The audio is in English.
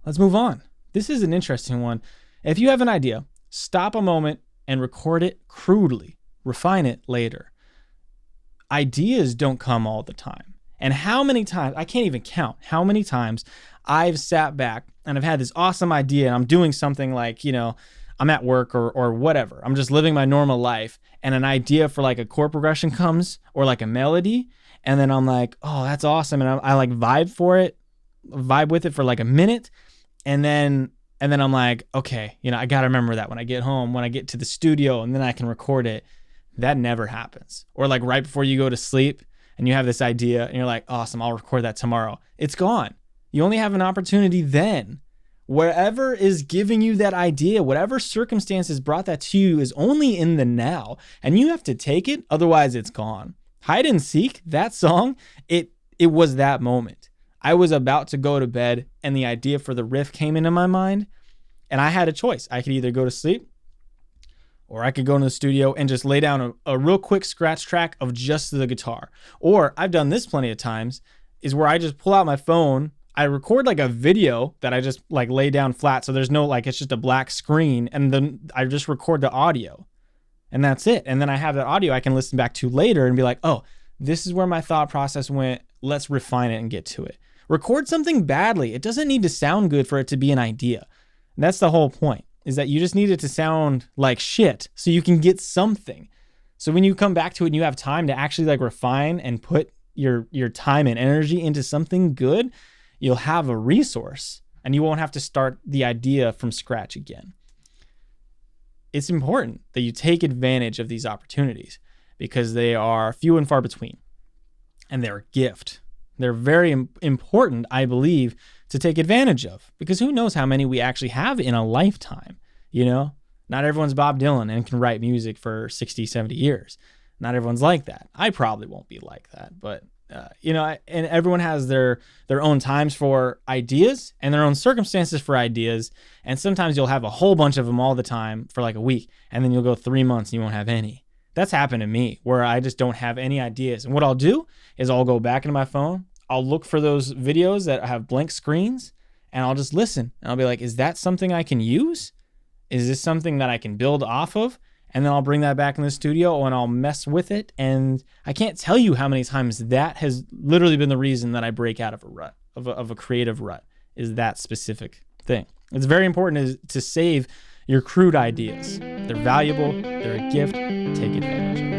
let's move on. This is an interesting one. If you have an idea, stop a moment and record it crudely. Refine it later. Ideas don't come all the time. And how many times, I can't even count how many times I've sat back and I've had this awesome idea and I'm doing something like, I'm at work or whatever. I'm just living my normal life and an idea for like a chord progression comes or like a melody. And then I'm like, oh, that's awesome. And I like vibe with it for like a minute. And then I'm like, okay, I got to remember that when I get home, when I get to the studio, and then I can record it. That never happens. Or like right before you go to sleep and you have this idea and you're like, awesome, I'll record that tomorrow. It's gone. You only have an opportunity then. Wherever is giving you that idea, whatever circumstances brought that to you is only in the now, and you have to take it. Otherwise it's gone. Hide and Seek, that song, it was that moment. I was about to go to bed and the idea for the riff came into my mind and I had a choice. I could either go to sleep or I could go into the studio and just lay down a real quick scratch track of just the guitar. Or I've done this plenty of times, is where I just pull out my phone, I record like a video that I just like lay down flat. So there's no, like, it's just a black screen. And then I just record the audio and that's it. And then I have that audio I can listen back to later and be like, oh, this is where my thought process went. Let's refine it and get to it. Record something badly. It doesn't need to sound good for it to be an idea. And that's the whole point, is that you just need it to sound like shit so you can get something. So when you come back to it and you have time to actually like refine and put your time and energy into something good, you'll have a resource and you won't have to start the idea from scratch again. It's important that you take advantage of these opportunities because they are few and far between and they're a gift. They're very important, I believe, to take advantage of because who knows how many we actually have in a lifetime, Not everyone's Bob Dylan and can write music for 60, 70 years. Not everyone's like that. I probably won't be like that, but and everyone has their own times for ideas and their own circumstances for ideas. And sometimes you'll have a whole bunch of them all the time for like a week, and then you'll go 3 months and you won't have any. That's happened to me where I just don't have any ideas. And what I'll do is I'll go back into my phone. I'll look for those videos that have blank screens and I'll just listen. And I'll be like, is that something I can use? Is this something that I can build off of? And then I'll bring that back in the studio and I'll mess with it. And I can't tell you how many times that has literally been the reason that I break out of a rut, of a creative rut, is that specific thing. It's very important to save your crude ideas. They're valuable. They're a gift. Take advantage of it.